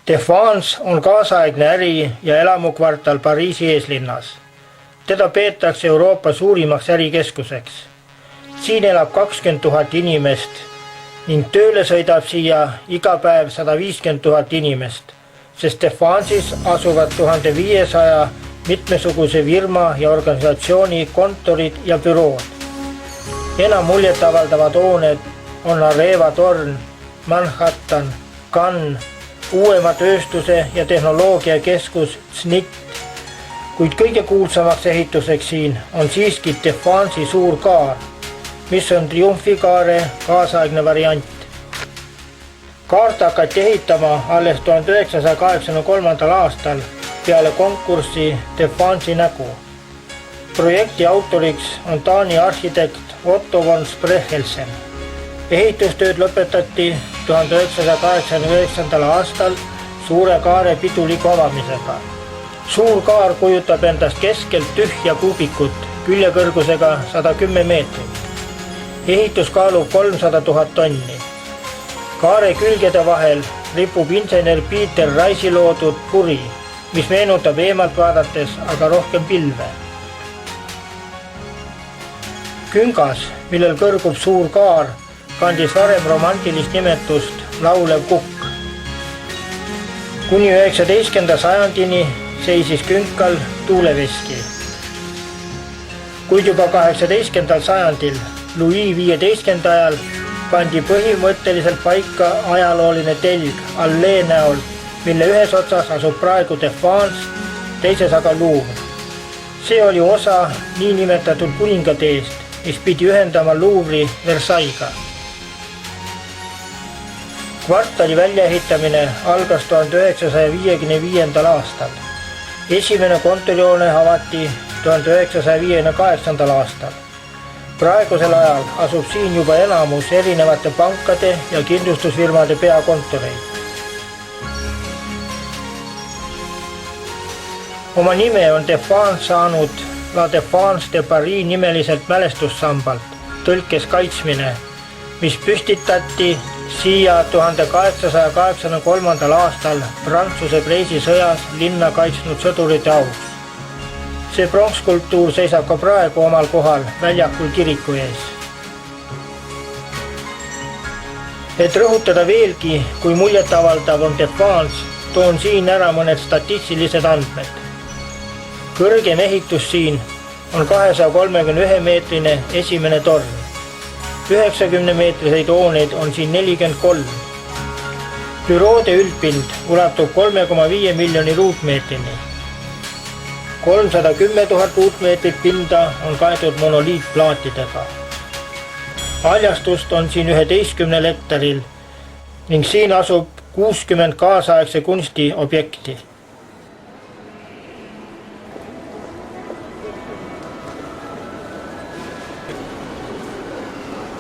Défense on kaasaegne äri- ja elamukvartal Pariisi eeslinnas. Teda peetakse Euroopa suurimaks ärikeskuseks. Siin elab 20 000 inimest ning tööle sõidab siia iga päev 150 000 inimest, sest Défense'is asuvad 1500 mitmesuguse firma ja organisatsiooni kontorid ja bürood. Enam muljet avaldavad hooned on Areva torn, Manhattan, Cannes, uuema tööstuse ja tehnoloogiakeskus SNIT, kuid kõige kuulsamaks ehituseks siin on siiski Défense'i suur kaar, mis on triumfikaare kaasaegne variant. Kaart hakati ehitama alles 1983. aastal peale konkurssi Défense'i nägu. Projekti autoriks on Taani arhitekt Otto von Sprechelsen. Ehitustööd lõpetati 1989. aastal suure kaare piduliku avamisega. Suur kaar kujutab endast keskelt tühja kuubikut küljekõrgusega 110 meetrit. Ehitus kaalub 300 000 tonni. Kaare külgede vahel ripub insener Peter Raisi loodud puri, mis meenutab eemalt vaadates aga rohkem pilve. Küngas, millel kõrgub suur kaar, kandis varem romantilist nimetust laulev kukk. Kuni 19. sajandini seisis künkal tuuleveski. Kuid juba 18. sajandil Louis XV ajal pandi põhimõtteliselt paika ajalooline telg allee näol, mille ühes otsas asub praegu Défense, teises aga Louvre. See oli osa niinimetatud kuningateest, mis pidi ühendama Louvre'i Versailles'ga. Kvartali väljaehitamine algas 1955. aastal. Esimene kontorihoone avati 1958. aastal. Praegusel ajal asub siin juba enamus erinevate pankade ja kindlustusfirmade peakontoreid. Oma nime on Défense saanud La Défense de Paris nimeliselt mälestussambalt, tõlkes kaitsmine, mis püstitati siia 1883. aastal Prantsuse preisisõjas linna kaitsnud sõdurite auks. See pronkskulptuur seisab ka praegu omal kohal väljakul kiriku ees. Et rõhutada veelgi, kui muljetavaldav on Défense, toon siin ära mõned statistilised andmed. Kõrgem ehitus siin on 231-meetrine esimene torn. 90-meetriseid hooneid on siin 43. Büroode üldpind ulatub 3,5 miljoni ruutmeetrini. 310 000 ruutmeetrit pinda on kaetud monoliitplaatidega. Haljastust on siin 11 hektaril ning siin asub 60 kaasaegse kunsti objekti.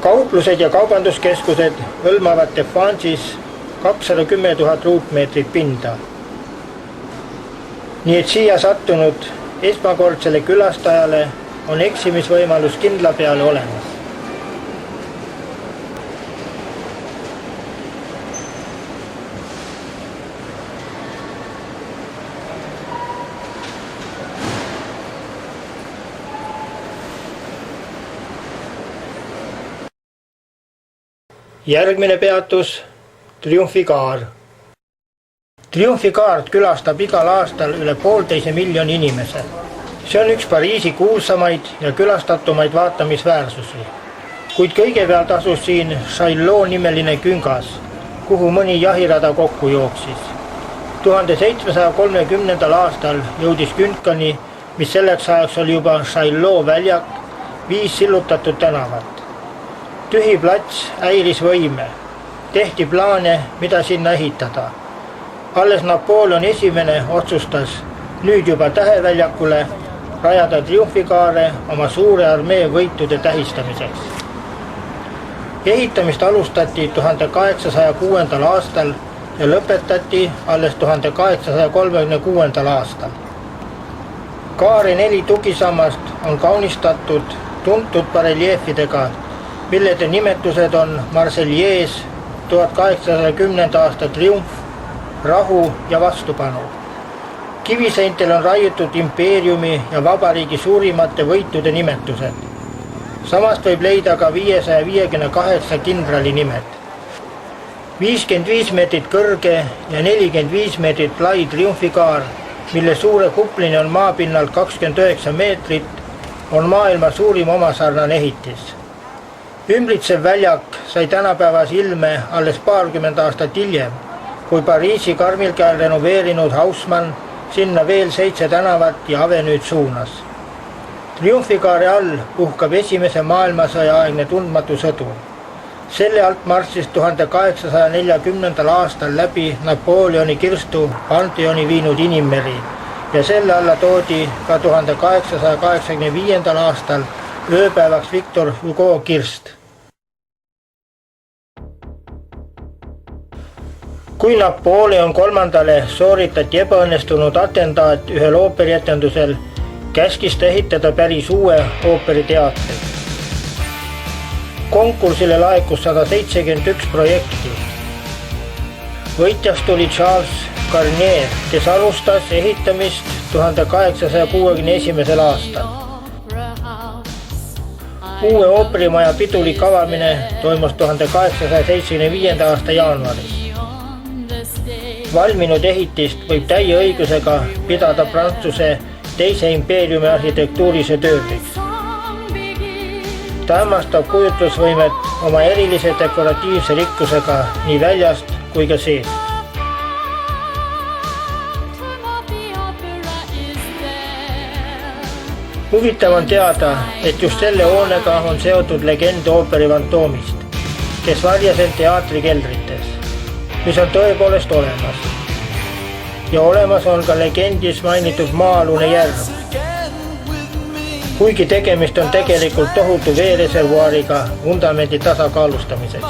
Kauplused ja kaubanduskeskused hõlmavad Défense'is 210 000 ruutmeetrit pinda. Nii et siia sattunud esmakordsele külastajale on eksimisvõimalus kindla peale olemas. Järgmine peatus triumfikaar. Triumfikaart külastab igal aastal üle 1,5 miljoni inimese. See on üks Pariisi kuulsamaid ja külastatumaid vaatamisväärsusi. Kuid kõigepealt asus siin Chaillot nimeline küngas, kuhu mõni jahirada kokku jooksis. 1730. aastal jõudis künkani, mis selleks ajaks oli juba Chaillot väljak, 5 sillutatud tänavat. Tühi plats häiris võime. Tehti plaane, mida sinna ehitada. Alles Napoleon I otsustas nüüd juba täheväljakule rajada triumfikaare oma suure armee võitude tähistamiseks. Ehitamist alustati 1806. aastal ja lõpetati alles 1836. aastal. Kaare 4 tugisammast on kaunistatud tuntud bareljeefidega, millede nimetused on Marseillaise, 1810. aasta triumf, rahu ja vastupanu. Kiviseintel on raiutud impeeriumi ja vabariigi suurimate võitude nimetused. Samast võib leida ka 558 kindrali nimed. 55 meetrit kõrge ja 45 meetrit lai triumfikaar, mille suure kuplini on maapinnalt 29 meetrit, on maailma suurim omasarnane ehitis. Ümbritsev väljak sai tänapäevas ilme alles paarkümmend aastat hiljem, kui Pariisi karmil käel renoveerinud Haussmann sinna veel 7 tänavat ja avenüüd suunas. Triumfikaare all puhkab esimese maailmasõja aegne tundmatu sõdur. Selle alt marssis 1840. aastal läbi Napoleoni kirstu Pantheoni viinud inimmeri ja selle alla toodi ka 1885. aastal ööpäevaks Victor Hugo kirst. Kui Napoleon III sooritati ebaõnnestunud atentaat ühel ooperietendusel, käskis ta ehitada päris uue ooperiteatri. Konkursile laekus 171 projekti. Võitjaks tuli Charles Garnier, kes alustas ehitamist 1861. aastal. Uue ooperimaja pidulik avamine toimus 1875. aasta jaanuaris. Valminud ehitist võib täie õigusega pidada Prantsuse teise impeeriumi arhitektuuri šedöövriks. Ta hämmastab kujutlusvõimet oma erilise dekoratiivse rikkusega nii väljast kui ka seest. Huvitav on teada, et just selle hoonega on seotud legend ooperi Fantoomist, kes varjas end teatri keldrites, mis on tõepoolest olemas. Ja olemas on ka legendis mainitud maa-alune järv. Kuigi tegemist on tegelikult tohutu veereservuaariga vundamendi tasakaalustamiseks.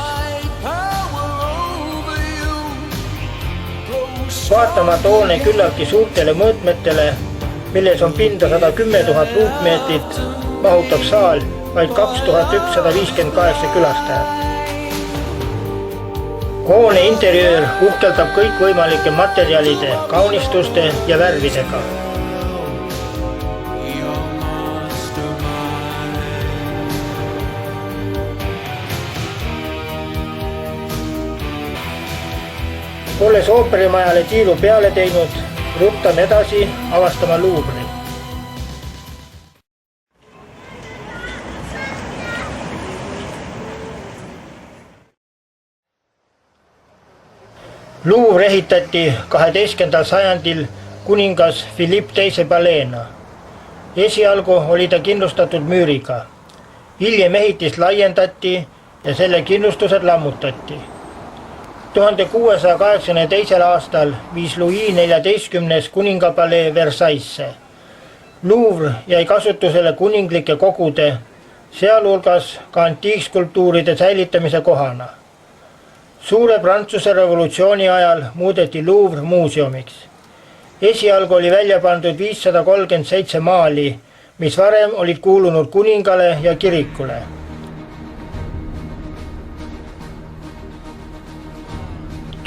Vaatamata hoone küllaltki suurtele mõõtmetele, milles on pinda 110 000 ruutmeetrit, mahutab saal vaid 2158 külastajat. Hoone interjöör uhkeldab kõikvõimalike materjalide, kaunistuste ja värvidega. Olles ooperimajale tiiru peale teinud, ruttame edasi avastama Louvre'i. Louvre ehitati 12. sajandil kuningas Philippe II paleena. Esialgu oli ta kindlustatud müüriga. Hiljem ehitist laiendati ja selle kindlustused lammutati. 1682. aastal viis Louis XIV kuningapalee Versaillesse. Louvre jäi kasutusele kuninglike kogude, sealhulgas ka antiikskulptuuride säilitamise kohana. Suure Prantsuse revolutsiooni ajal muudeti Louvre muuseumiks. Esialgu oli välja pandud 537 maali, mis varem olid kuulunud kuningale ja kirikule.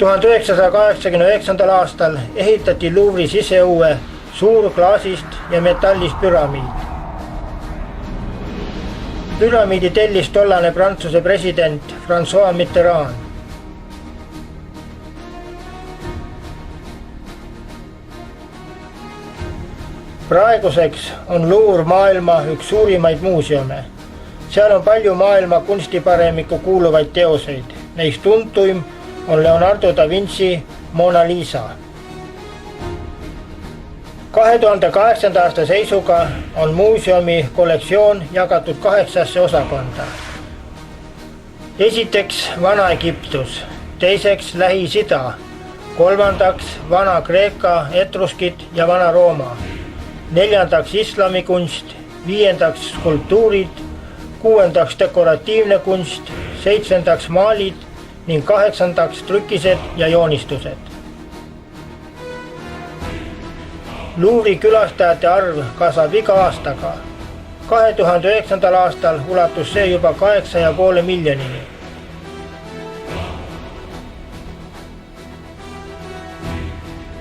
– 1989. aastal ehitati Louvre'i siseõue suur klaasist ja metallist püramiid. Püramiidi tellis tollane Prantsuse president François Mitterrand. Praeguseks on Louvre maailma üks suurimaid muuseume. Seal on palju maailma kunstiparemikku kuuluvaid teoseid. Neist tuntuim on Leonardo da Vinci Mona Lisa. 2008. aasta seisuga on muuseumi kollektsioon jagatud 8 osakonda. Esiteks Vana-Egiptus, teiseks Lähis-Ida, kolmandaks Vana-Kreeka, Etruskid ja Vana-Rooma, neljandaks islamikunst, viiendaks skulptuurid, kuuendaks dekoratiivne kunst, seitsmendaks maalid ning kaheksandaks trükised ja joonistused. Louvre'i külastajate arv kasvab iga aastaga. 2009. aastal ulatus see juba 8,5 miljonini.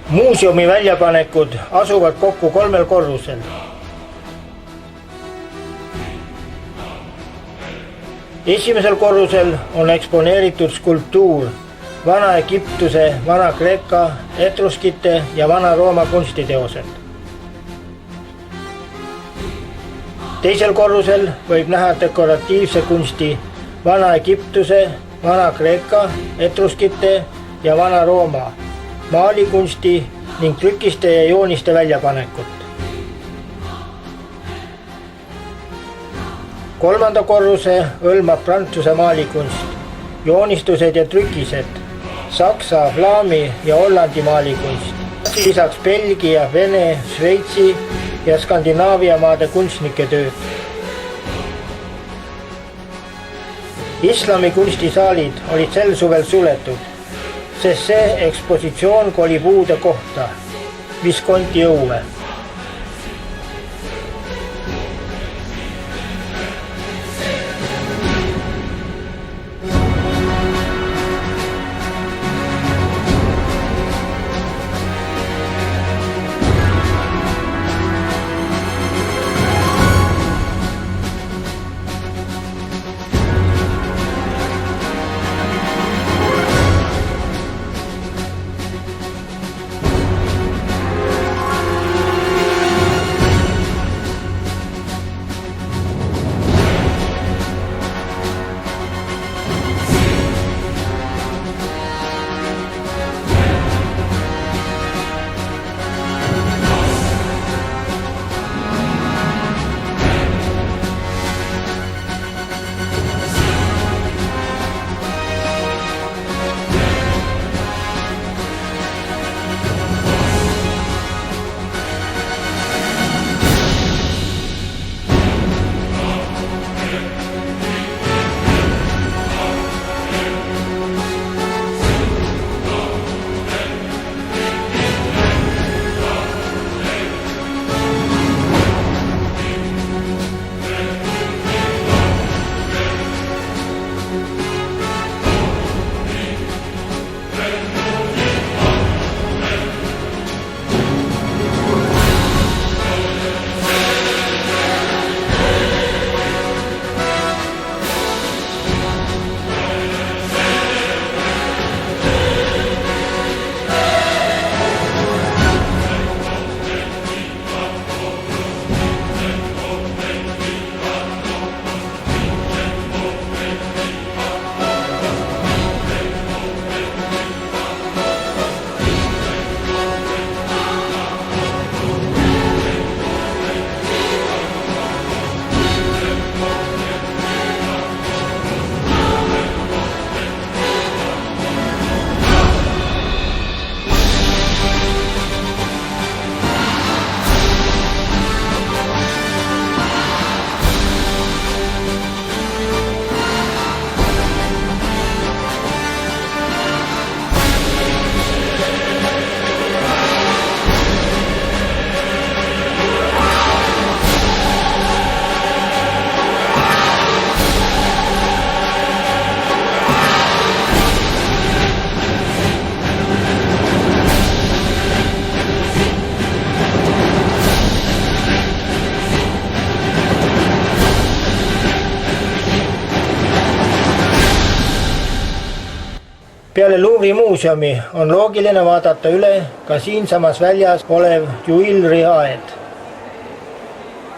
muuseumi väljapanekud asuvad kokku 3 korrusel. Esimesel korrusel on eksponeeritud skulptuur Vana-Egiptuse, Vana-Kreeka, etruskite ja Vana-Rooma kunstiteosed. Teisel korrusel võib näha dekoratiivse kunsti Vana-Egiptuse, Vana-Kreeka, etruskite ja Vana-Rooma maalikunsti ning trükiste ja jooniste väljapanekut. Kolmanda korruse hõlmab Prantsuse maalikunst, joonistused ja trükised, Saksa, Flaami ja Hollandi maalikunst, lisaks Belgia, Vene, Šveitsi ja Skandinaavia maade kunstnike tööd. Islami kunstisaalid olid sel suvel suletud, sest see ekspositsioon kolib uude kohta, Visconti õue. Peale Louvre'i muuseumi on loogiline vaadata üle ka siinsamas väljas olev Tuileries aed.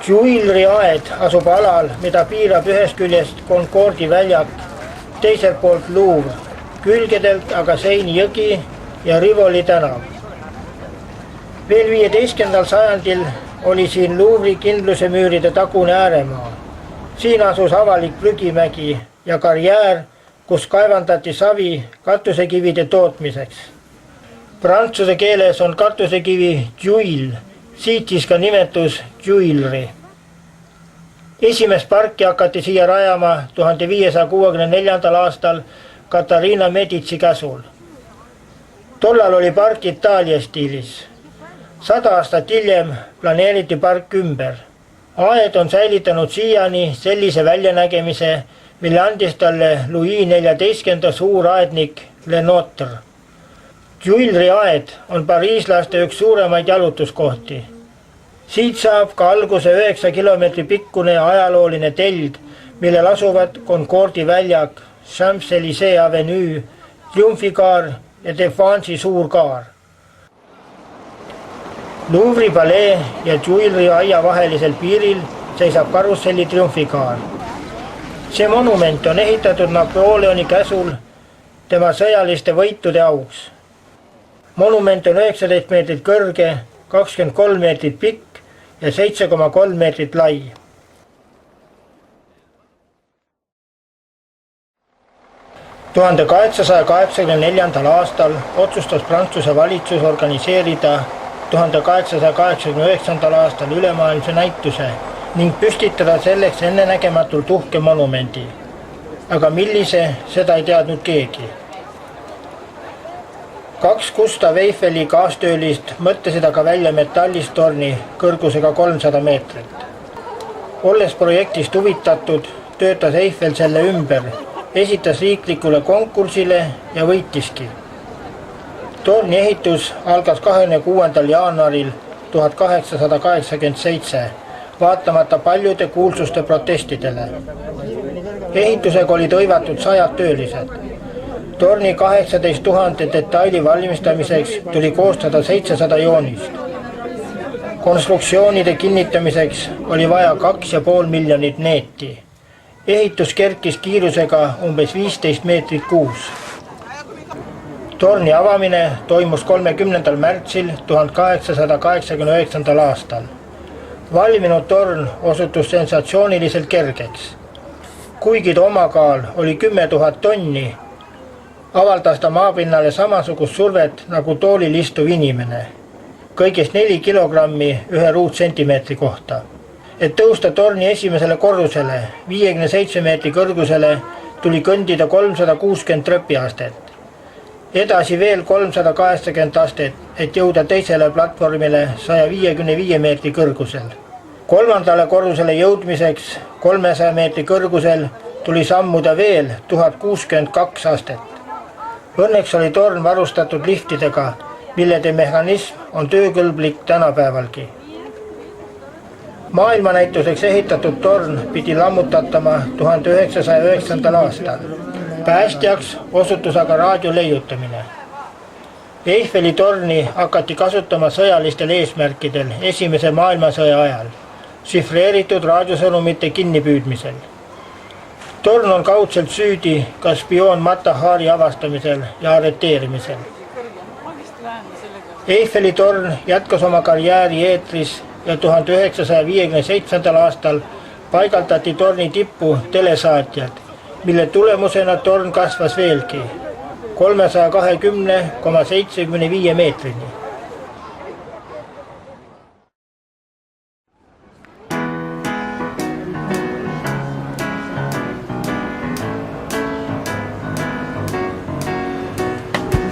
Tuileries aed asub alal, mida piirab ühest küljest Concordi väljak, teiselt poolt Louvre, külgedelt aga Seini jõgi ja Rivoli tänav. Veel 15. sajandil oli siin Louvre'i kindlusemüüride tagune ääremaa. Siin asus avalik prügimägi ja karjäär, kus kaevandati savi katusekivide tootmiseks. Prantsuse keeles on katusekivi tuile, siit siis ka nimetus Tuileries. Esimest parki hakati siia rajama 1564. aastal Katariina Medici käsul. Tollal oli park Itaalia stiilis. 100 aastat hiljem planeeriti park ümber. Aed on säilitanud siiani sellise väljanägemise, mille andis talle Louis XIV suur aednik Le Notre. Tuileries aed on pariislaste üks suuremaid jalutuskohti. Siit saab ka alguse 9 kilomeetri pikkune ajalooline teld, millel asuvad Concordi väljak, Champs-Élysées avenue, Triumphikaar ja Défense'i suur kaar. Louvre'i palee ja Tuileries aia vahelisel piiril seisab karusselli Triumphikaar. See monument on ehitatud Napoleoni käsul tema sõjaliste võitude auks. Monument on 19 meetrit kõrge, 23 meetrit pikk ja 7,3 meetrit lai. Tuhande 1884. aastal otsustas Prantsuse valitsus organiseerida 1889. aastal ülemaailmse näituse ning püstitada selleks ennenägematult uhke monumendi. Aga millise, seda ei teadnud keegi. 2 Gustav Eiffeli kaastöölist mõtlesid aga välja metallist torni kõrgusega 300 meetrit. Olles projektist huvitatud, töötas Eiffel selle ümber, esitas riiklikule konkursile ja võitiski. Torni ehitus algas 26. jaanuaril 1887, vaatamata paljude kuulsuste protestidele. Ehitusega olid hõivatud 100 töölised. Torni 18 000 detaili valmistamiseks tuli koostada 700 joonist. Konstruktsioonide kinnitamiseks oli vaja 2,5 miljonit neeti. Ehitus kerkis kiirusega umbes 15 meetrit kuus. Torni avamine toimus 30. märtsil 1889. aastal. Valminud torn osutus sensatsiooniliselt kergeks. Kuigi ta omakaal oli 10 000 tonni, avaldas ta maapinnale samasugust survet nagu toolil istuv inimene, kõigest 4 kilogrammi 1 ruutsentimeetri kohta. Et tõusta torni esimesele korrusele 57 meetri kõrgusele tuli kõndida 360 tröpiastet. Edasi veel 380 astet, et jõuda teisele platvormile 155 meetri kõrgusel. 3. korrusele jõudmiseks 300 meetri kõrgusel tuli sammuda veel 1062 astet. Õnneks oli torn varustatud liftidega, millede mehhanism on töökõlblik tänapäevalgi. Maailmanäituseks ehitatud torn pidi lammutatama 1909. aastal. Päästjaks osutus aga raadio leiutamine. Eiffeli torni hakati kasutama sõjalistel eesmärkidel Esimese maailmasõja ajal, šifreeritud raadiosõnumite kinnipüüdmisel. Torn on kaudselt süüdi ka spioon Mata Hari avastamisel ja arreteerimisel. Eiffeli torn jätkas oma karjääri eetris ja 1957. aastal paigaldati torni tippu telesaatjad, mille tulemusena torn kasvas veelgi 320,75 meetrini.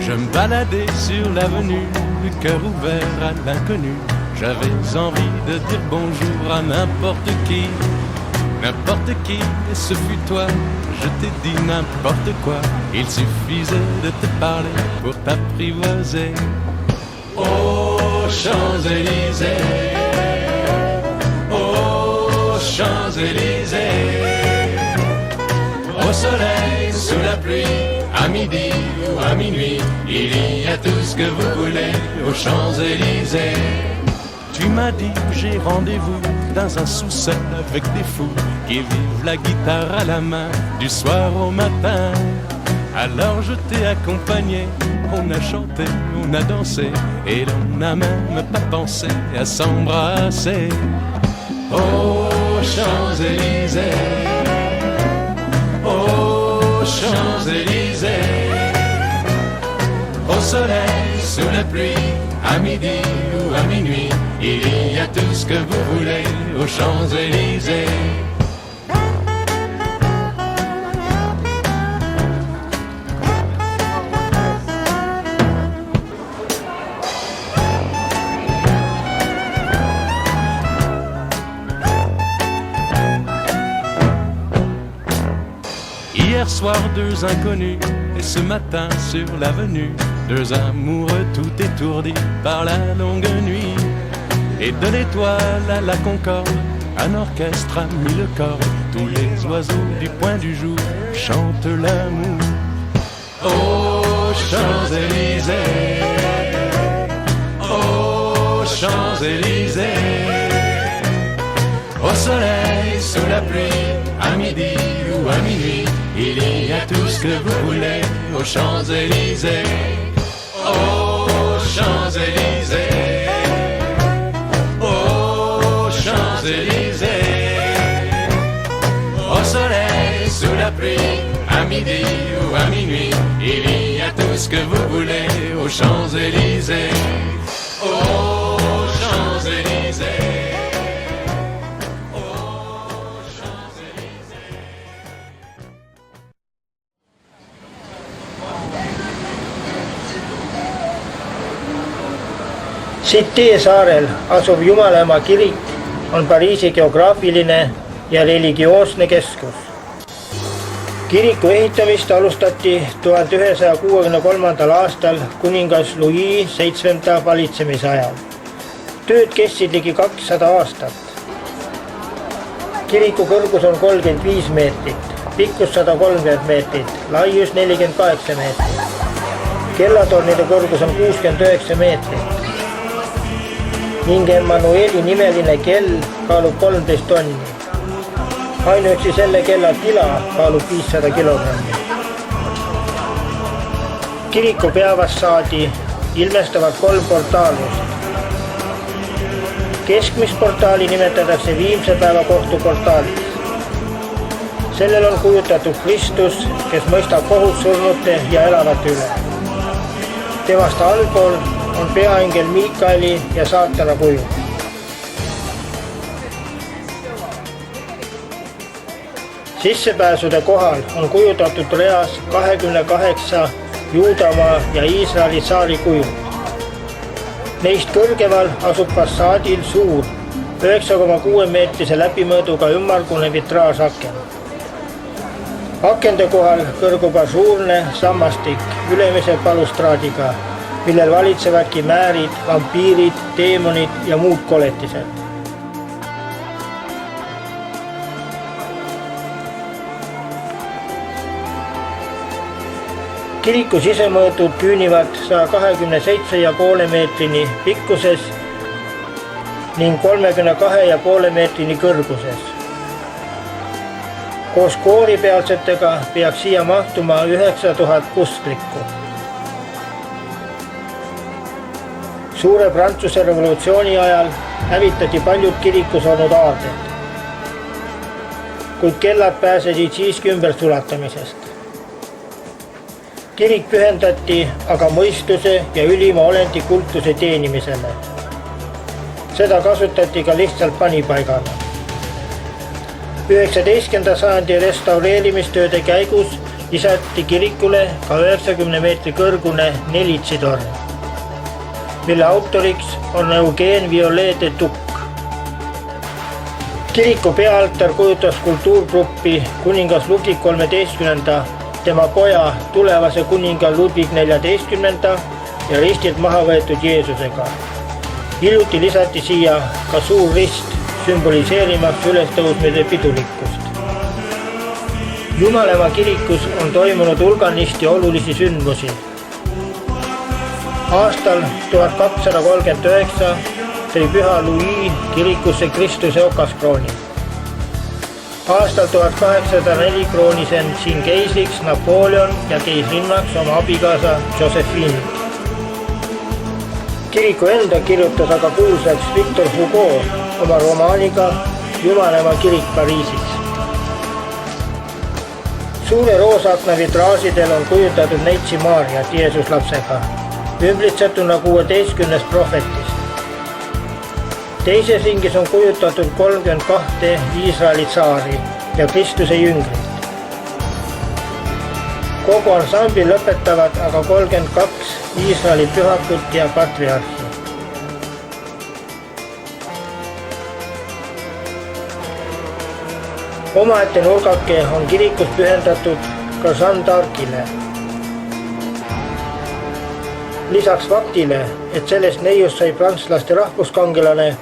Je me baladais sur l'avenue, le cœur ouvert à l'inconnu. J'avais envie de dire bonjour à n'importe qui, et ce fut toi. Je t'ai dit n'importe quoi, il suffisait de te parler pour t'apprivoiser. Aux Champs-Élysées, aux Champs-Élysées, au soleil, sous la pluie, à midi ou à minuit, il y a tout ce que vous voulez aux Champs-Élysées. Tu m'as dit j'ai rendez-vous dans un sous-sol avec des fous qui vivent la guitare à la main du soir au matin. Alors je t'ai accompagné, on a chanté, on a dansé et l'on n'a même pas pensé à s'embrasser. Aux Champs-Élysées, aux Champs-Élysées, au soleil, sous la pluie, à midi ou à minuit, il y a tout ce que vous voulez aux Champs-Élysées. Hier soir, 2 inconnus, et ce matin sur l'avenue, deux amoureux tout étourdis par la longue nuit. Et de l'étoile à la concorde, un orchestre a mis le corps. Tous les oiseaux du point du jour chantent l'amour. Aux Champs-Élysées, aux Champs-Élysées, au soleil, sous la pluie, à midi ou à minuit, il y a tout ce que vous voulez aux Champs-Élysées. Aux Champs-Élysées, aux Champs-Élysées, au soleil, sous la pluie, à midi ou à minuit, il y a tout ce que vous voulez aux Champs-Élysées. Aux Champs-Élysées. Cité saarel asuv Jumalaema kirik on Pariisi geograafiline ja religioosne keskus. Kiriku ehitamist alustati 1163. aastal kuningas Louis VII valitsemise ajal. Tööd kestsid ligi 200 aastat. Kiriku kõrgus on 35 meetrit, pikkus 130 meetrit, laius 48 meetrit. Kellatornide kõrgus on 69 meetrit. Ning Emmanueli nimeline kell kaalub 13 tonni. Ainuüksi selle kella tila kaalub 500 kilogrammi. Kiriku peavassaadi ilmestavad 3 portaalust. Keskmist portaali nimetatakse Viimse päeva kohtu portaaliks. Sellel on kujutatud Kristus, kes mõistab kohut surnute ja elavate üle. Temast allpool on peaingel Miikaeli ja saatana kuju. Sissepääsude kohal on kujutatud reas 28 Juudamaa ja Iisraeli saari kuju. Neist kõrgemal asub fassaadil suur 9,6 meetrise läbimõõduga ümmargune vitraažaken. Akende kohal kõrgub asuurne sammastik ülemise balustraadiga, millel valitsevadki määrid, vampiirid, teemonid ja muud koletised. Kiriku sisemõõtud küünivad 127,5 meetrini pikkuses ning 32,5 meetrini kõrguses. Koos kooripealsetega peab siia mahtuma 9000 kusklikku. Suure Prantsuse revolutsiooni ajal hävitati paljud kirikus olnud aarded, kuid kellad pääsesid siiski ümbersulatamisest. Kirik pühendati aga mõistuse ja ülima olendi kultuse teenimisele. Seda kasutati ka lihtsalt panipaigana. 19. sajandi restaureerimistööde käigus lisati kirikule ka 90 meetri kõrgune Nelitsi-torn, mille autoriks on Eugene Viollet de Tuc. Kiriku peaaltar kujutas kultuurgruppi kuningas Ludwig XIII, tema poja tulevase kuninga Ludwig XIV ja ristilt maha võetud Jeesusega. Hiljuti lisati siia ka suur rist, sümboliseerimaks ülestõusmise pidulikkust. Jumalaema kirikus on toimunud hulganisti olulisi sündmusi. Aastal 1239 tõi püha Louis kirikusse Kristuse okaskrooni. Aastal 1804 kroonisen siin keisriks Napoleon ja keisrinnaks oma abikaasa Josephine. Kiriku enda kirjutas aga kuulsaks Victor Hugo oma romaaniga Jumalaema kirik Pariisis. Suure roosakna vitraažidel on kujutatud neitsi Maarjat Jeesuslapsega, ümblitsetuna 16 prohvetist. Teises ringis on kujutatud 32 Iisraeli tsaari ja Kristuse jüngrit. Kogu ansambli lõpetavad aga 32 Iisraeli pühakut ja patriarhi. Omaette nurgake on kirikus pühendatud ka Jeanne d'Arcile. Lisaks faktile, et sellest neiust sai prantslaste rahvuskangelane,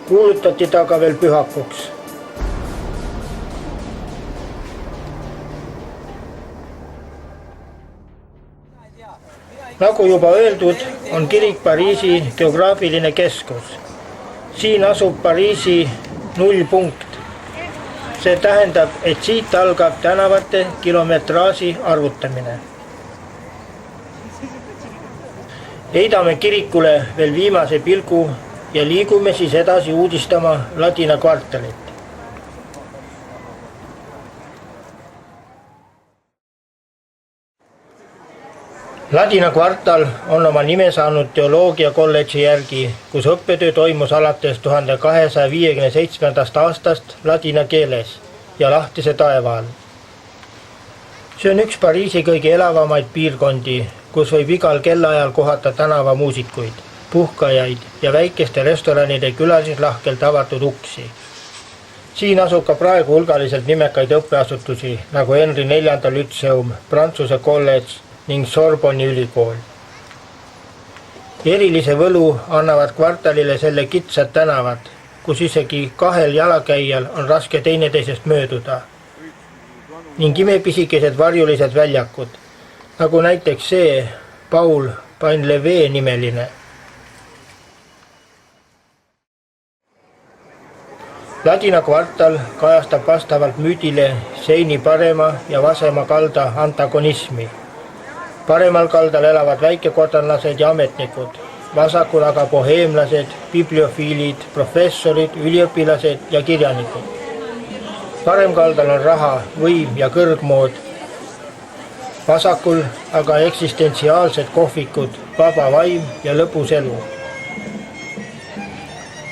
kuulutati ta ka veel pühakuks. Nagu juba öeldud, on kirik Pariisi geograafiline keskus. Siin asub Pariisi nullpunkt. See tähendab, et siit algab tänavate kilometraaži arvutamine. Heidame kirikule veel viimase pilgu ja liigume siis edasi uudistama Ladina kvartalit. Ladina kvartal on oma nime saanud teoloogia kolledži järgi, kus õppetöö toimus alates 1257. aastast ladina keeles ja lahtise taeva all. See on üks Pariisi kõige elavamaid piirkondi, kus võib igal kellaajal kohata tänavamuusikuid, puhkajaid ja väikeste restoranide külalislahkelt avatud uksi. Siin asub ka praegu hulgaliselt nimekaid õppeasutusi nagu Henri IV Lütseum, Prantsuse kolledž ning Sorbonni ülikool. Erilise võlu annavad kvartalile selle kitsad tänavad, kus isegi kahel jalakäijal on raske teineteisest mööduda, ning imepisikesed varjulised väljakud, nagu näiteks see Paul Painlevé nimeline. Ladina kvartal kajastab vastavalt müüdile seini parema ja vasema kalda antagonismi. Paremal kaldal elavad väikekodanlased ja ametnikud, vasakul aga boheemlased, bibliofiilid, professorid, üliõpilased ja kirjanikud. Parem kaldal on raha, võim ja kõrgmood, vasakul aga eksistentsiaalsed kohvikud, vaba vaim ja lõbus elu.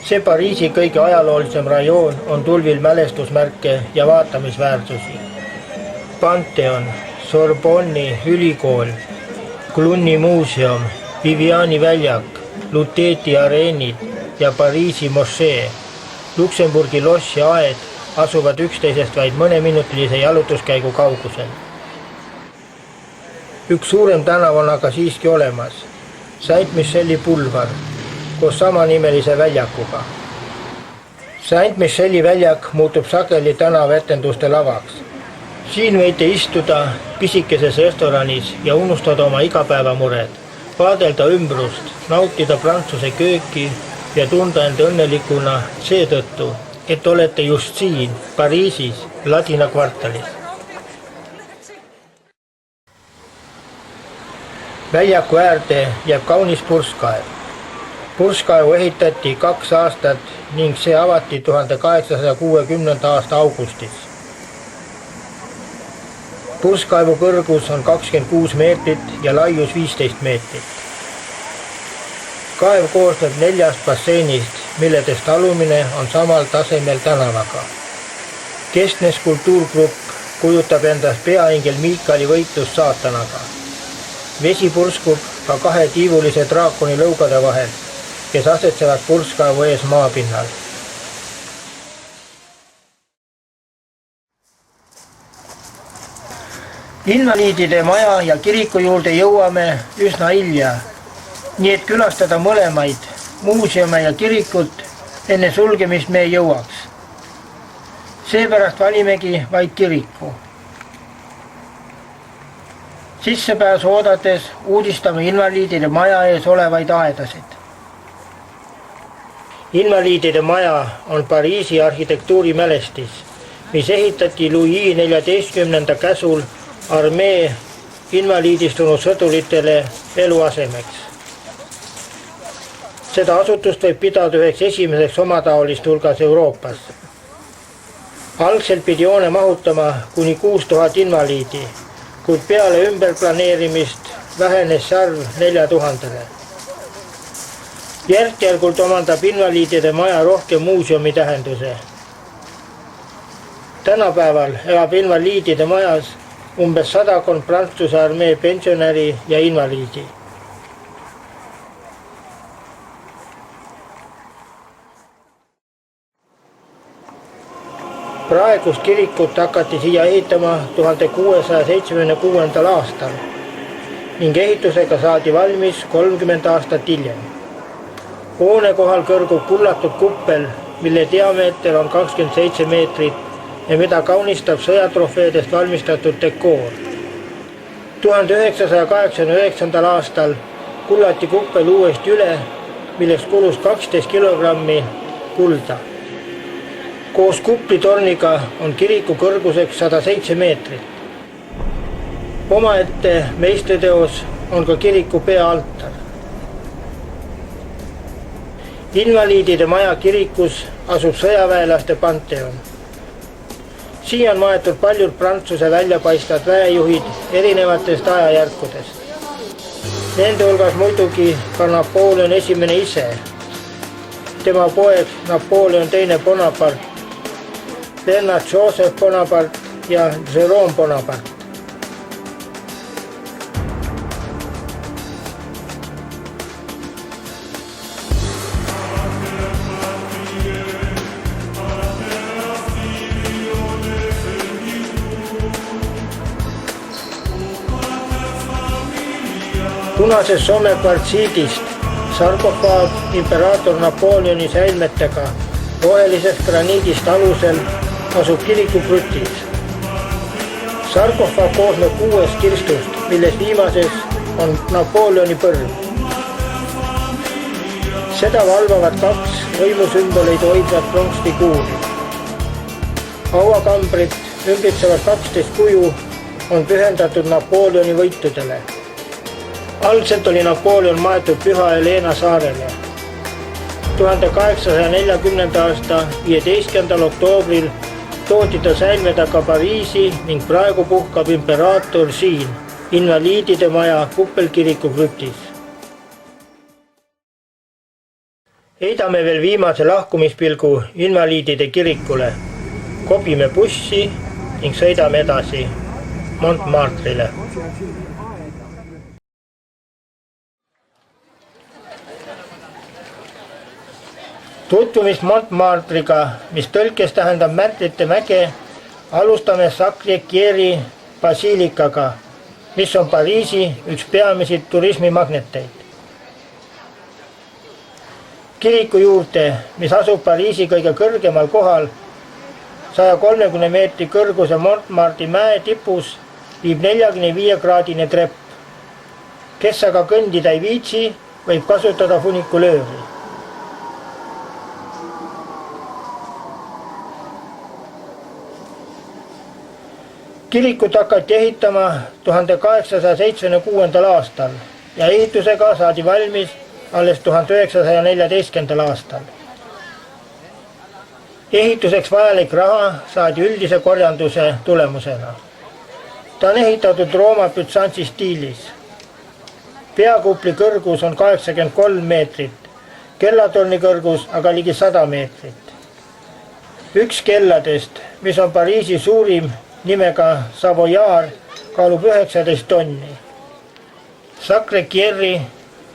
See Pariisi kõige ajaloolisem rajoon on tulvil mälestusmärke ja vaatamisväärsusi. Pantheon, Sorbonni ülikool, Cluny muuseum, Viviani väljak, Luteti areenid ja Pariisi mošee, Luksemburgi loss ja aed asuvad üksteisest vaid mõneminutilise jalutuskäigu kaugusel. Üks suurem tänav on aga siiski olemas, Saint-Michel'i pulvar, koos samanimelise väljakuga. Saint-Michel'i väljak muutub sageli tänavaetenduste lavaks. Siin võite istuda pisikeses restoranis ja unustada oma igapäevamured, vaadelda ümbrust, nautida prantsuse kööki ja tunda end õnnelikuna seetõttu, et olete just siin, Pariisis, Ladina kvartalis. Väljaku äärde jääb kaunis purskkaev. Purskkaevu ehitati 2 aastat ning see avati 1860. aasta augustis. Purskkaevu kõrgus on 26 meetrit ja laius 15 meetrit. Kaev koosneb 4 basseinist, milledest alumine on samal tasemel tänavaga. Keskne skulptuurgrupp kujutab endast peaingel Miikali võitlust saatanaga. Vesi purskub ka 2 tiivulise draakoni lõugade vahel, kes asetsevad purskkaevu ees maapinnal. Invaliidide maja ja kiriku juurde jõuame üsna hilja, nii et külastada mõlemaid, muuseume ja kirikut, enne sulgemist me ei jõuaks. Seepärast valimegi vaid kiriku. Sissepääsu oodates uudistame invaliidide maja ees olevaid aedasid. Invaliidide maja on Pariisi arhitektuurimälestis, mis ehitati Louis XIV käsul armee invaliidistunud sõduritele eluasemeks. Seda asutust võib pidada üheks esimeseks omataolist hulgas Euroopas. Algselt pidi hoone mahutama kuni 6000 invaliidi, kuid peale ümberplaneerimist vähenes see arv 4000-le. Järk-järgult omandab invaliidide maja rohkem muuseumi tähenduse. Tänapäeval elab invaliidide majas umbes 100 Prantsuse armee pensionäri ja invaliidi. Praegust kirikut hakati siia ehitama 1676. aastal. ning ehitusega saadi valmis 30 aastat hiljem. Hoone kohal kõrgub kullatud kuppel, mille diameeter on 27 meetrit ja mida kaunistab sõjatrofeedest valmistatud dekoor. 1989. aastal kullati kuppel uuesti üle, milleks kulus 12 kilogrammi kulda. Koos kuplitorniga on kiriku kõrguseks 107 meetrit. Omaette meistriteos on ka kiriku peaaltar. Invaliidide maja kirikus asub sõjaväelaste panteon. Siia on maetud paljud Prantsuse väljapaistvad väejuhid erinevatest ajajärkudest. Nende hulgas muidugi ka Napoleon I ise, tema poeg Napoleon II Bonaparte, Bernard Joseph Bonaparte ja Jérôme Bonaparte. Punasest Soome kvartsiidist sarkofaag imperaator Napoleoni säilmetega rohelisest graniidist alusel asub kiriku krütis. Sarkofaag koosneb 6 kirstust, milles viimases on Napoleoni põrv. Seda valvavad 2 võimusümboleid hoidvat pronksfiguuri. Hauakambrit ümbritsevad 12 kuju on pühendatud Napoleoni võitudele. Algselt oli Napoleon maetud Püha Helena saarele. 1840. aasta 15. oktoobril toodi ta säilme taga Pariisi ning praegu puhkab imperaator siin, invaliidide maja kuppelkiriku krüptis. Heidame veel viimase lahkumispilgu invaliidide kirikule, kobime bussi ning sõidame edasi Montmartre'ile. Tutvumist Montmartre'iga, mis tõlkes tähendab Märtrite mäge, alustame Sacré-Cœuri basiilikaga, mis on Pariisi üks peamisi turismimagneteid. Kiriku juurde, mis asub Pariisi kõige kõrgemal kohal, 130 meetri kõrguse Montmartre'i mäe tipus, viib 45-kraadine trepp. Kes aga kõndida ei viitsi, võib kasutada funikulööri. Kirikut hakati ehitama 1876. aastal ja ehitusega saadi valmis alles 1914. aastal. Ehituseks vajalik raha saadi üldise korjanduse tulemusena. Ta on ehitatud Rooma Bütsantsi stiilis. Peakupli kõrgus on 83 meetrit, kellatorni kõrgus aga ligi 100 meetrit. Üks kelladest, mis on Pariisi suurim, nimega Savoyard, kaalub 19 tonni. Sacré-Cœuri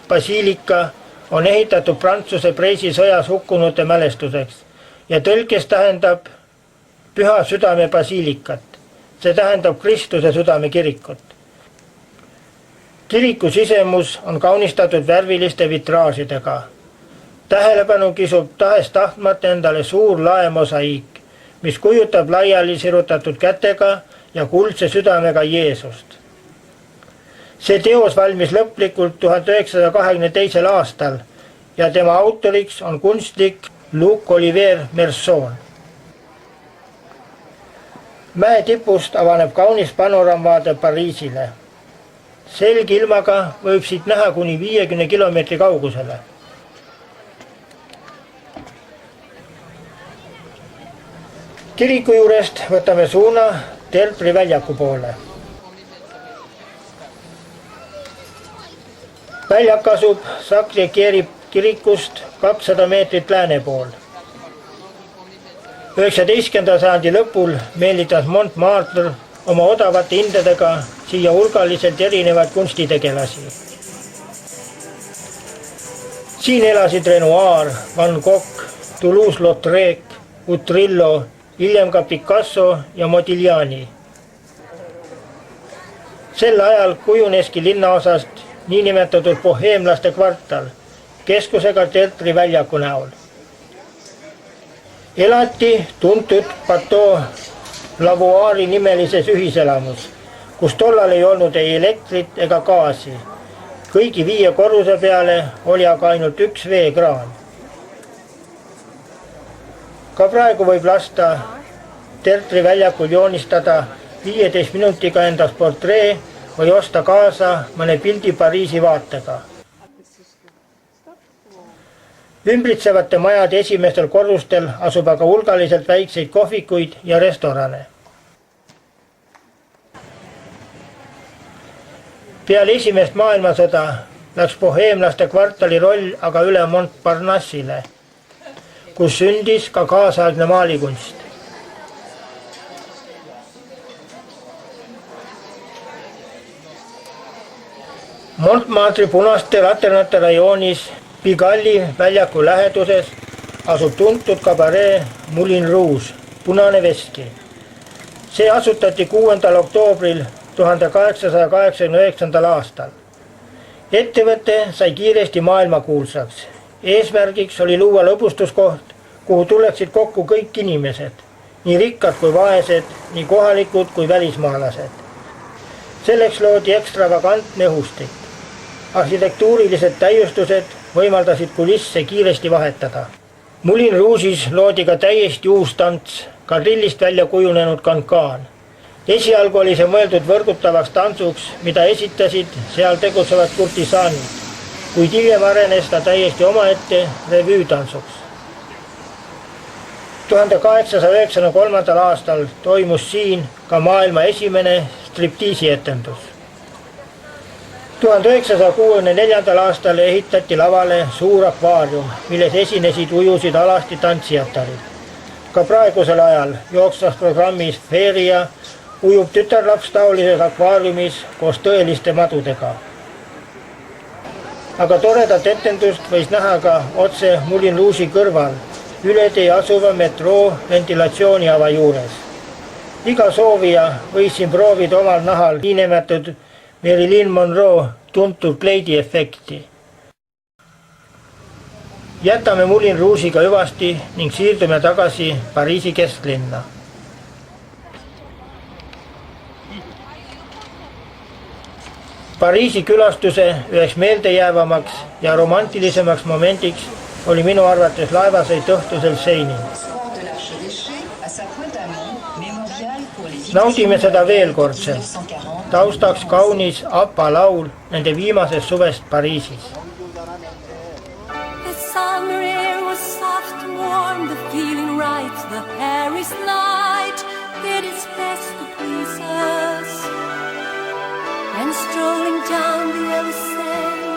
basiilika on ehitatud Prantsuse Preisi sõjas hukkunute mälestuseks ja tõlkes tähendab Püha Südame basiilikat. See tähendab Kristuse südame kirikut. Kiriku sisemus on kaunistatud värviliste vitraažidega. Tähelepanu kisub tahes-tahtmata endale suur laemosaiik, mis kujutab laiali sirutatud kätega ja kuldse südamega Jeesust. See teos valmis lõplikult 1922. aastal ja tema autoriks on kunstnik Luc Olivier Merson. Mäe tipust avaneb kaunis panoraamvaade Pariisile. Selge ilmaga võib siit näha kuni 50 kilomeetri kaugusele. Kiriku juurest võtame suuna Tertri väljaku poole. Väljak asub Sacré-Cœuri kirikust 200 meetrit lääne pool. 19. sajandi lõpul meelitas Montmartre oma odavate hindadega siia hulgaliselt erinevaid kunstitegelasi. Siin elasid Renoir, Van Gogh, Toulouse-Lautrec, Utrillo, hiljem ka Picasso ja Modigliani. Sel ajal kujuneski linnaosast niinimetatud boheemlaste kvartal keskusega Teatri väljaku näol. Elati tuntud Pateau Lavoieri nimelises ühiselamus, kus tollal ei olnud ei elektrit ega gaasi. Kõigi 5 korruse peale oli aga ainult üks veekraan. Ka praegu võib lasta Teatri väljakul joonistada 15 minutiga endast portree või osta kaasa mõne pildi Pariisi vaatega. Ümbritsevate majade esimestel korrustel asub aga hulgaliselt väikseid kohvikuid ja restorane. Peale esimest maailmasõda läks boheemlaste kvartali roll aga üle Montparnassile, kus sündis ka kaasaegne maalikunst. Montmartre'i punaste laternate rajoonis Pigalli väljaku läheduses asub tuntud kabaree Moulin Rouge, punane veski. See asutati 6. oktoobril 1889. aastal. Ettevõte sai kiiresti maailmakuulsaks. Eesmärgiks oli luua lõbustuskoht, kuhu tuleksid kokku kõik inimesed, nii rikkad kui vaesed, nii kohalikud kui välismaalased. Selleks loodi ekstravagantne õhustik. Arhitektuurilised täiustused võimaldasid kulisse kiiresti vahetada. Moulin Rouge'is loodi ka täiesti uus tants, kadrillist välja kujunenud kankaan. Esialgu oli see mõeldud võrgutavaks tantsuks, mida esitasid seal tegutsevad kurtisaanid, kuid hiljem arenes ta täiesti omaette revüütantsuks. 1893. aastal toimus siin ka maailma esimene striptiisietendus. 1964. aastal ehitati lavale suur akvaarium, milles esinesid ujusid alasti tantsijatarid. Ka praegusel ajal jooksvas programmis Feria ujub tütarlaps taolises akvaariumis koos tõeliste madudega. Aga toredat etendust võis näha ka otse Moulin Rouge'i kõrval, üle tee asuva metroo ventilatsiooniava juures. Iga soovija võis siin proovida omal nahal niinimetatud Marilyn Monroe tuntud kleidiefekti. Jätame Moulin Rouge'iga hüvasti ning siirdume tagasi Pariisi kesklinna. Pariisi külastuse üheks meeldejäävamaks ja romantilisemaks momendiks oli minu arvates laevasõit õhtusel Seine'il. Naudime seda veel kordselt. Taustaks kaunis APA laul nende viimasest suvest Pariisis. The summer air was soft and warm, the feeling right, the Paris night did its best to please us. And strolling down the Elysee,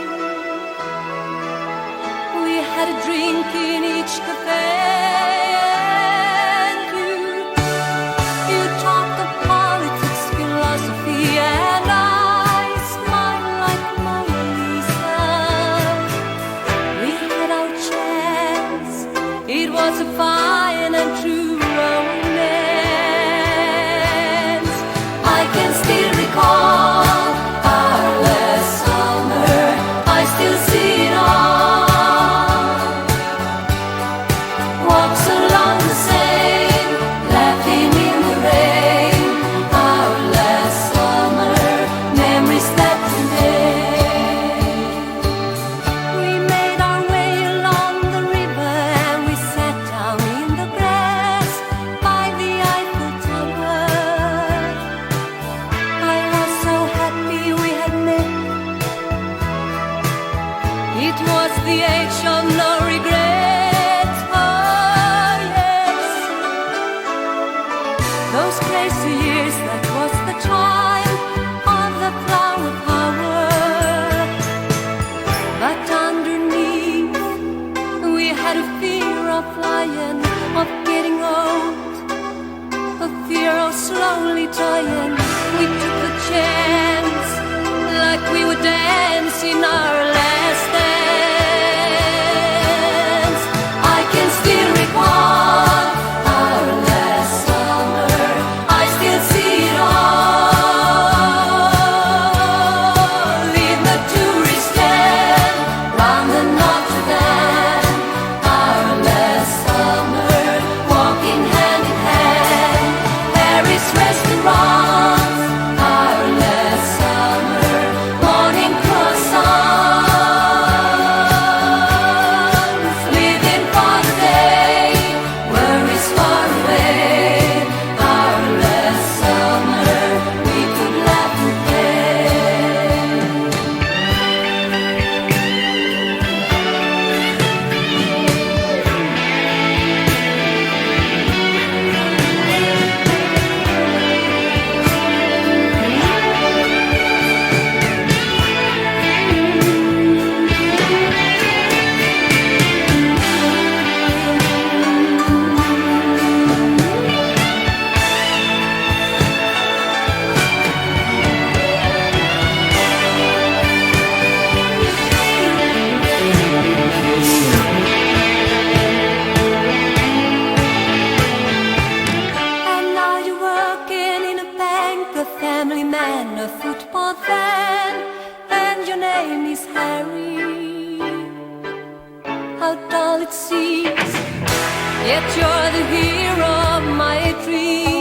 we had a drink in each cafe. Still You're the hero of my dreams.